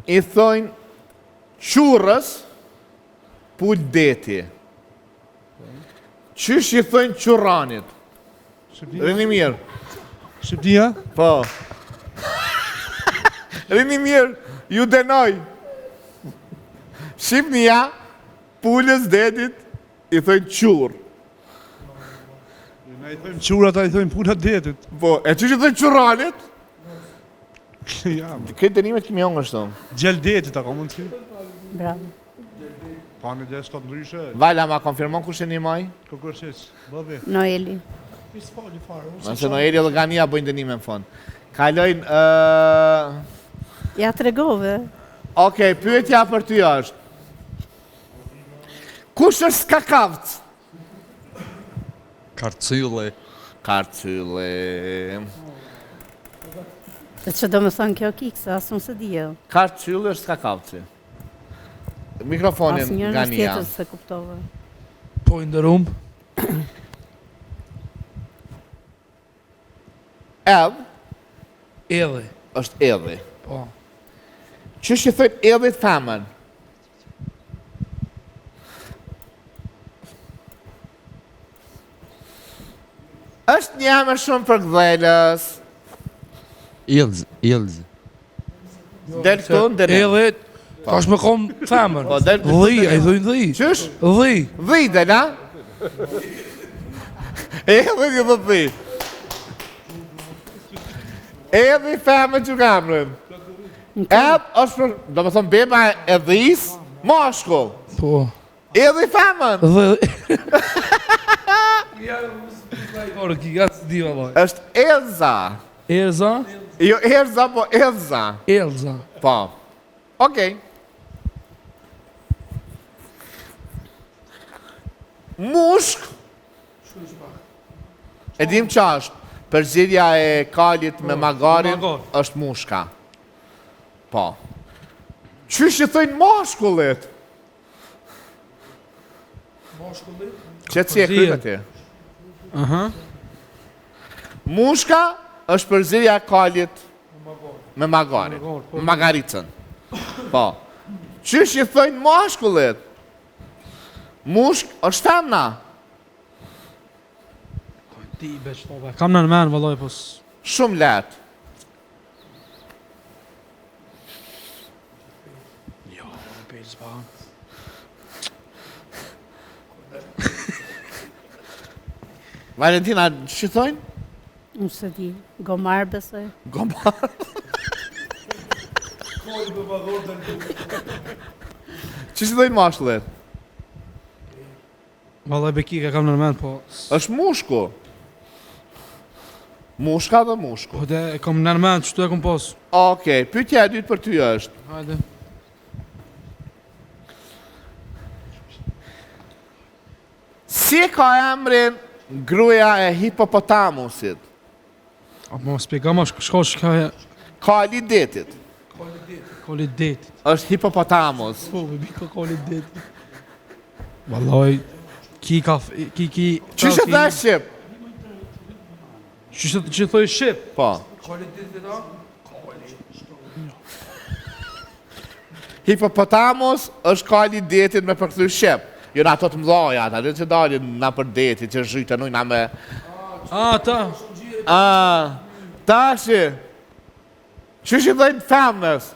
i thojnë qurës pull deti. Qysh i thojnë quranit? Rini mirë.
Shqiptia?
Po. Rini mirë, ju denoj. Shqipënia, pullës detit, i thojnë qurë.
Na i thojmë qurat, a i thojmë puna detit.
Po, e qysh i thojnë quranit?
Ja,
Këtë dënimet kemi ongë është tonë.
gjel detit, a ka mund të
Bravo.
Pa në des të ndryshe,
Vajla, ma konfirmon kush e një maj?
kërkërshis, bëve.
Noeli.
Nëse Noeli dhe Gania bëjnë dënime në fond. Kalojnë...
Ja të regove.
Okej, pyetja për ty është. Kush është skakavc?
Karcylle.
Karcylle...
Dhe që do më thonë kjo kiksa, asë unë se dhjo.
Karcylle është skakavci. Mikrofonin
Asë njërë është
Gania.
tjetër se kuptove.
Po i ndërum.
Edh
Edhe.
është edhi.
Po.
Qysh i thojnë edhit femën? Është një emër shumë për gdhelës.
Ilz.
Del këtu në dënim.
Edhe, ka është me kom femër.
Po, del këtu
Dhi,
në
a i
dënim.
dhojnë dhi.
Qysh?
Dhi.
Dhi, del, a? Edhi një dhe dhi. Edhi femën që kamrën. Edh është për, do me thonë beba e dhis, mashkull.
Po.
Edhi femën.
Dhe... Ja, orë ki, ja të di vallaj.
Është Elza.
Erza,
Jo Elza, po Elza.
Elza.
Po. Okej. Mushk. E dim që është. Përzirja e kalit me magarin
magar.
është mushka. Po. Qysh i thojnë mashkullit? Që si e krytë ti?
Aha.
Mushka është përzirja e kalit me magarin. Magaricën. Po. Qysh i thojnë mashkullit? Mushk është femna.
Ti beqtove. Kam në menë, vallaj, pos...
Shumë letë.
Jo, në pejtë zba.
Valentina, që thojnë?
Unë se di. Gomar besoj.
Gomar. Që si thojnë mashkullit?
Valla beki ka kam në mend, po...
është mushku. Mushka dhe mushku.
Po e kam në mend, qëtu e kom pos.
Okej, pyetja e dytë për ty është.
Hajde.
Si ka emrin gruaja e hipopotamusit?
Apo më spjega ma shka e...
Kalidetit.
Kolidetit.
Është hipopotamus.
Po, bebi ka kolidetit. Vallaj, ki...
Qyshe dhe shqip?
Që thoi shqip?
Po. Hipopotamus është kalidetit me përkthy shqip. Jo në ato të mdhoja, ato që dalin na për deti, që zhytën ujna me...
Ta.
Tashi. Qysh i dhejnë femnës?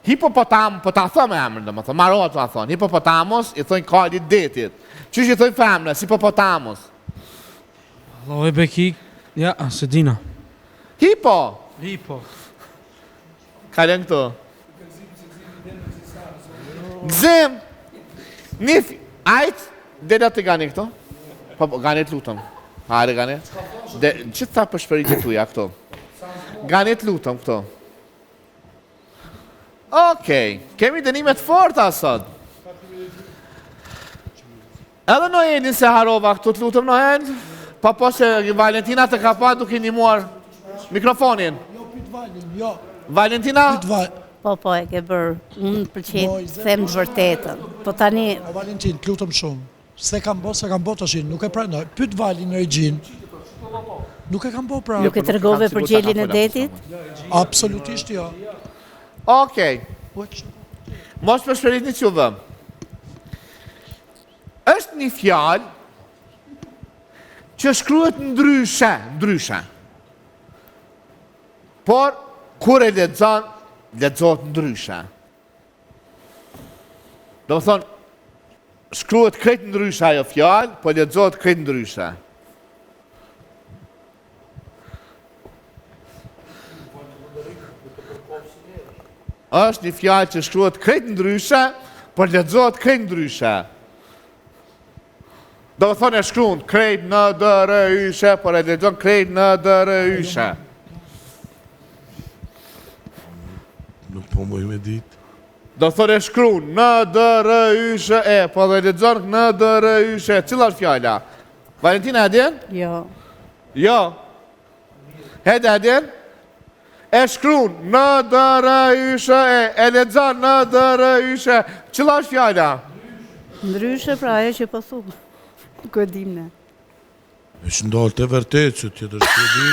Hipopotam, po ta thëmë emrën dhe më thëmë, marot të a thonë. Hipopotamus i thënë kalidetit. Qysh i thënë femnës? Hipopotamus.
Vallaj beki... Ja, se dina.
Hipo. Kalen këtu. Gzim. Nif. Ajt. Dere të gani këtu. Po, ganit lutëm. Hajde ganit. Që të tha për shpërit tuja këtu? Ganit lutëm këtu. Okej. Kemi dënimet forta sot. Edhe në edin se harova këtu të lutëm në end. Pa po se Valentina të ka pa duke një muar mikrofonin.
Jo, pyt Valin, jo.
Valentina?
Pyt Valin.
Po, e ke bërë, unë pëlqej të them të vërtetën. Po tani...
O Valentin, të lutëm shumë. Se kam bo të ashin, nuk e pranoj. Pyt Valin në regjin. Nuk e kam bo pra.
Nuk e të rëgove për gjelin e detit?
Absolutisht jo.
Okej. Mos për shperit një që vëm. Është një fjalë që shkruhet ndryshe. Por, kur e lexohet ndryshe. Do më thonë, shkruhet krejt ndryshe ajo fjalë, po lexohet krejt ndryshe. Është një fjalë që shkruhet krejt ndryshe, por lexohet krejt ndryshe. Do më thonë e shkruan krejt në dërë yshe, por e lexon krejt në dërë yshe.
Nuk po moj me dit.
Do thonë e shkruan në dërë yshe e, por e lexon në dërë yshe. Cila është fjalla? Valentina edin?
Jo.
Jo. Hede edin? E shkruan në dërë yshe e lexon në dërë yshe. Cila është fjalla?
Ndryshe pra ajo që po thu. Nuk e dim ne.
është ndalë të vërtet që tjetër shkrubi.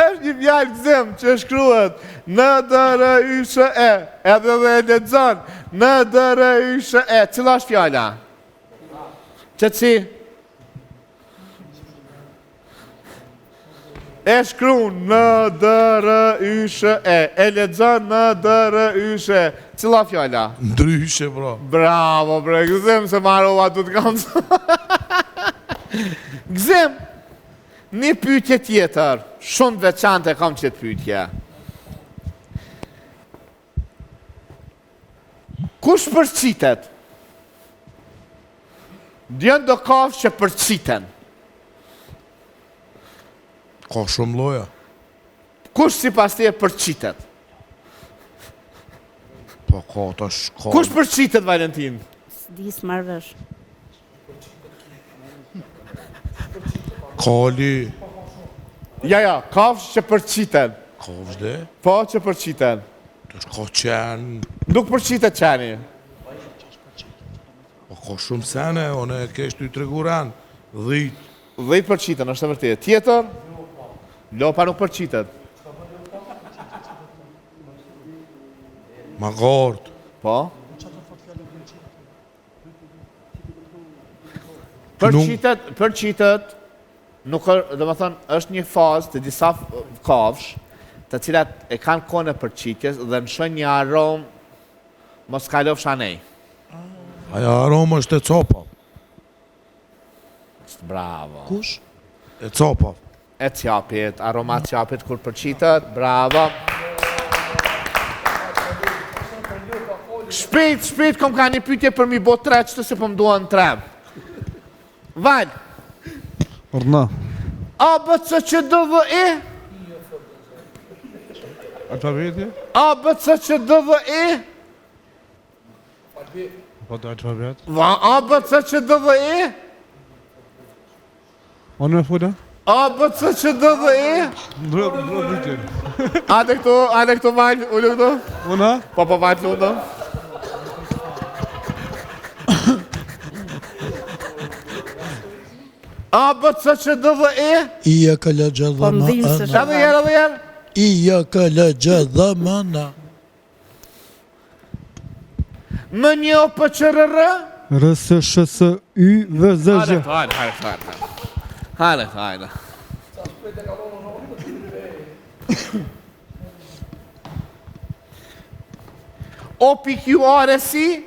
është një fjalë gzim që shkruhet në dërë yshe e, edhe dhe e lexon në dërë yshe e. Cila është fjalla? Qëtësi? E shkruan në dërë yshe e lexon në dërë yshe. Cila fjalla?
Ndryshe, bro.
Bravo, bre, gzim se marova du të kam. Gzim, një pyetje tjetër, shumë veçante kam qëtë pyetje. Kush përqitet? Djenë do kafë që përqiten.
Ka shumë loja.
Kush si pas te përqitet?
Po ka ta shka.
Kush përqitet, Valentin?
S'di s'marrësh.
Kali.
Ja, kafsh që përqiten.
Ka vëzde.
Po që përqiten.
Të shka qenë.
Nuk përqitet qeni.
Po ka shumë sene, one kesh të i treguran. 10.
10 përqiten, është e vërtet. Tjetër? Lopa nuk përqitet.
Magart.
Po? Përqitet, nuk dhe më thënë, është një fazë të disa kafsh, të cilat e kanë kone përqitjes dhe në shën një aromë mos kalov shanej.
Aja aroma është e copa.
Bravo.
Kush?
E copa.
E qapit, aromat qapit kur përqitet, bravo. Shpejt, kom ka një pyetje për mi bo 3 qëtë se po më duan 3. Val.
Ordna.
A, B, C, Q, D, V, E?
Alfabeti?
A, B, C, Q, D, V, E?
Po të alfabet.
A, B, C, Q, D, V, E?
Onë me fulla?
A, B, C, Q, D, V, E?
Ndro ditën.
Ate këtu Val, ullu këtu?
Una?
Po Val, këtu. A, B, C, Q, D, V, E?
Po më dhimë së
Edhe herë. Më një O, P, Q, R, R?
R, S, Sh, S, Y, V, Z, G.
Hajde. O, P, Q, R, S, I?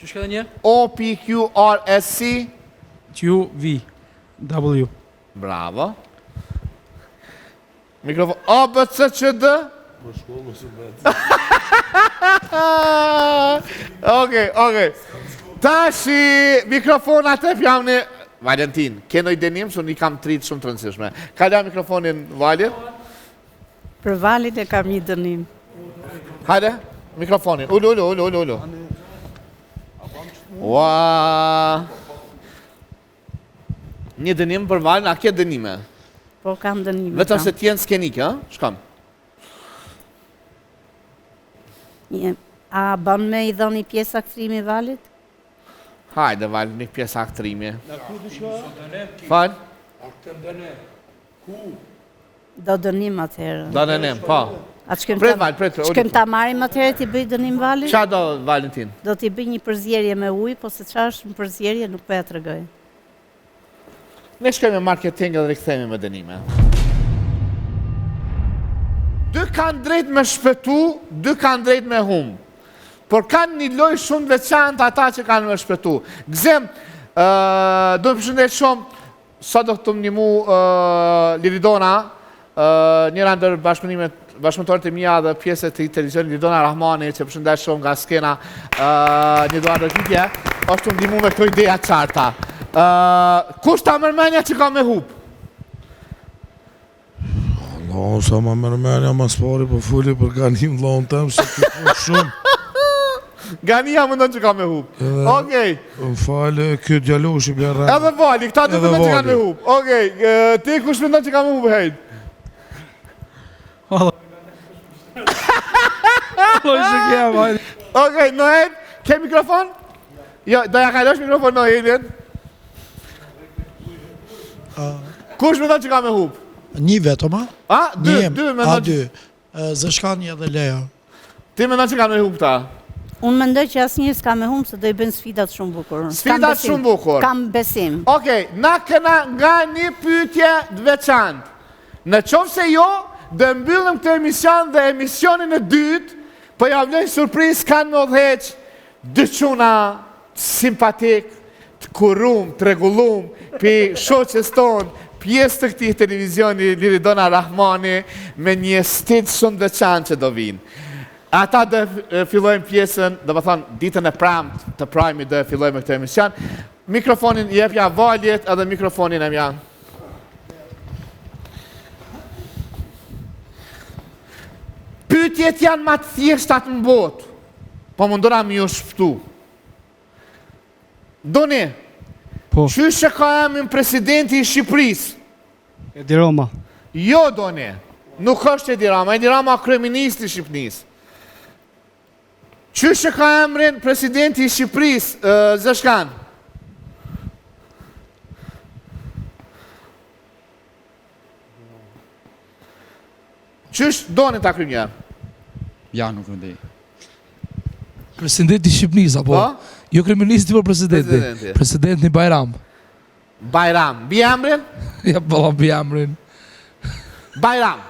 Që shka dhe një?
O, P, Q, R, S, I?
Q, V, W.
Bravo. Mikrofon. A, B, C, Q, D? Okej. Tashi, mikrofonat e pjamni... Valentin, kenoj denim, që një kam 3 shumë të rëndësishme. Kalja mikrofonin Valit.
Për Valit e kam një dënim.
Hajde, mikrofonin. Ullu. Ua. Një dënim për Valin, a ke dënime?
Po kam dënime.
Vetëm se t'jenë skenike, ha? Shkam.
A ban me i dhoni pjesë aktrimi Valit?
Hajde, Valit, një pjesë aktrimi. Fal?
Do dënim atëherë.
Do dënim, po. Pret.
Shkem ta marim atëherë t'i bëj dënim Valit?
Qa do, Valentin?
Do t'i bëj një përzjerje me ujë, po se qa është një përzjerje nuk po ja të rëgoj.
Ne shkojmë me marketing dhe rikëthemi me dënime. 2 kanë drejt me shpëtu, 2 kanë drejt me humë. Por kanë një loj shumë veçantë ata që kanë me shpëtu. Gzem, do të përshëndet shumë, sa do të më një mu Liridona, njëra ndër bashkëmëtorët e mija dhe pjesët të televizionit Liridona Rahmani, që përshëndet shumë nga skena një doar dhe kitje, është të më një mu me këto ideja qarta. Kush ta mërmenja që ka me hupë?
Allah, sa ma mërmenja mas pari për fulli për ganim lonë tëmë, se këtë shumë.
Gania më ndonë që ka me hupë. Okej.
Më falë, kjo djallosh i bjerë rëmë.
Edhe Vali, këta të më ndonë që ka me hupë. Okej, ti kush më ndonë që ka me hupë, hejt? Okej, Noel, ke mikrofon? Jo, do ja kajlosh mikrofon Noelin. Kush më ndonë që ka me hupë?
Një vetëm, a?
A? 2 më ndonë që...
Zëshkani edhe Lea.
Ti më ndonë që ka me hupë ta?
Unë mendoj që asë njës ka me humë se do i bënë sfidat shumë bukur.
Sfidat shumë bukur?
Kam besim.
Okej, na këna nga një pyetje dveçantë. Në qoftë se jo, dhe mbyllëm këtë emision dhe emisionin e dytë, po javloj surprizë kanë me odheq 2 quna simpatik, të kurum, të regullum, për shoqës tonë, pjesë të këtij televizioni Liridona Rahmani, me një stil shumë veçantë që do vinë. Ata dhe fillojmë pjesën, dhe më thonë, ditën e pramë të prajmi dhe fillojmë këtë emision. Mikrofonin jepja Valit edhe mikrofonin e mja. Pyetjet janë ma të thjeshtat në botë, po mundura mi ju shpëtu. Doni, qyshe ka emin presidenti i Shqipërisë?
Edi Rama.
Jo, Doni, nuk është Edi Rama kryeministri i Shqipërisë. Qyshe ka emrin presidenti i Shqipërisë, Zeshkan? Qysh doni ta krymë një?
Ja, nuk në di.
Presidenti i Shqipërisë, apo?
Po?
Jo kryeministi, po presidenti. Presidenti Bajram.
Bajram. Bi emrin?
Ja, po, bi emrin.
Bajram.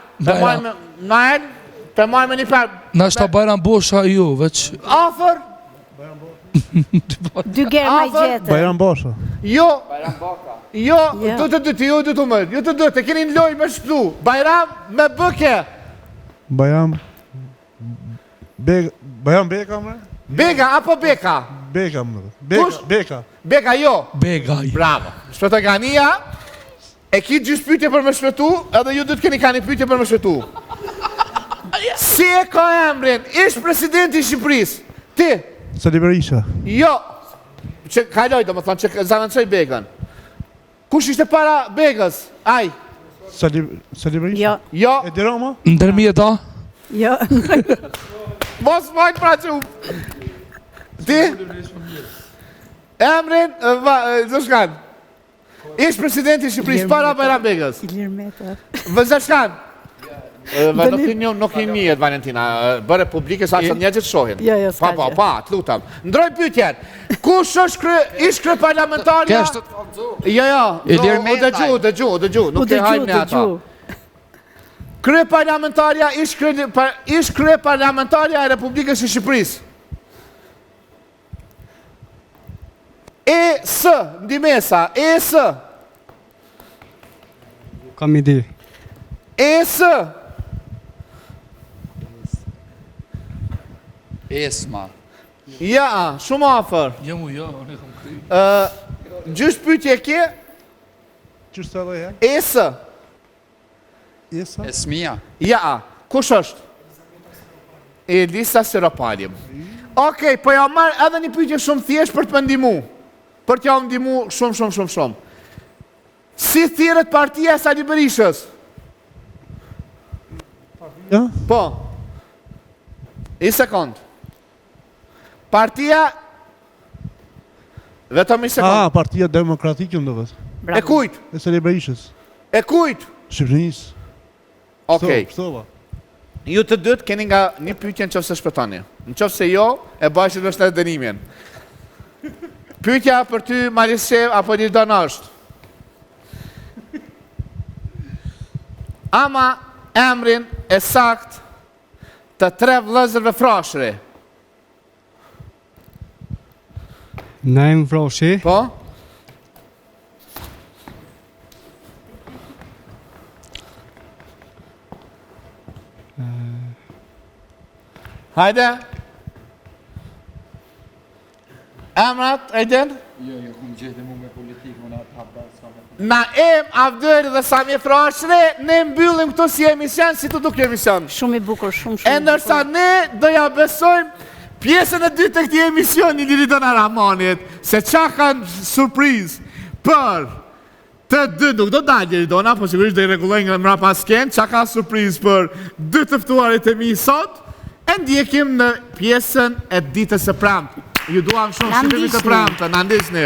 Të marrë me një për...
Na shta Bajram Bosha ju, veç...
Afer?
2 gerë ma i gjetë.
Bajram Bosha.
Jo. Jo, du të mërë. Ju të dëtë, e keni në loj me shplu. Bajram me bëke.
Bajram... Bajram Beka, më?
Bega apo Beka?
Beka, më.
Kush?
Beka.
Bega jo.
Begaj.
Bravo. Shpëtogania, e ki gjysë pyetje për më shpëtu, edhe ju dytë keni ka një pyetje për më shpëtu. Si e ka emrin, ish presidenti i Shqipërisë? Ti?
Sali Berisha.
Jo. Që kaloj, do më thonë, që zanancoj Begën. Kush ishte para Begës? Aj.
Sali Berisha?
Jo,
Jo.
Edi Rama?
Ndërmjeta.
jo.
Mos majtë pra që Ti? Emrin, Zëshkan. Ish presidenti i Shqipërisë para Bajram Begës.
Ilir Meta.
Zëshkan. Nuk i njët, Valentina. Bërë publike sa që njerëzit shohin.
Jo, jo, s'ka gjë.
Pa, të lutam. Ndroj pyetjen. Kush është ish krye parlamentarja? Jo.
Ilir Meta.
Dëgju. Nuk e hajmë ne ata. Krye parlamentarja, ish krye parlamentarja e Republikës së Shqipërisë. ES, ndimesa, ES.
Kam ide.
ES.
Esma.
Ja, shumë afër.
Jo, unë kam kry.
Gjysh pyetje ke?
Qështë të dhe
ES.
Esa?
Esmia.
Ja, kush është? Elisa Siropalim. Okej, po ja marrë edhe një pyetje shumë thjesht për të më ndihmu. Për t'ja ndihmu shumë. Si thirret partia e Sali Berishës?
Ja?
Po. I sekund. Partia... Vetëm i sekund.
Partia Demokratike, më do vetë.
E kujt?
E Sali Berishës.
E kujt?
Shqipërinisë.
Okej.
Pështova.
Ju të dytë keni nga një pyetje në qoftë se shpëtoni. Në qoftë se jo, e bashkë në shtatë dënimin. Pyetja për ty, Marishev, apo një donë është. Ama emrin e sakt të 3 vëllezërve Frashëri.
Naim Vroshi.
Po? Hajde. Emrat, e den?
Jo, kom gjete mu me politikë, më në hapë
Naim Avdëri dhe Sami Frashëri, ne mbyllim këtu si emision, si të duk emision.
Shumë i bukur, shumë
E ndërsa ne do ja besojmë pjesën e dytë të këtij emisioni Liridona Rahmanit, se qa kanë surprizë për të dy, nuk do dalë Liridona, po sigurisht do i rregullojnë nga mrapa sken, qa ka surprizë për dy të ftuarit e mi sot, e ndjekim në pjesën e ditës së premte. Ju duam shumë, shqipimi të premte, na ndisni.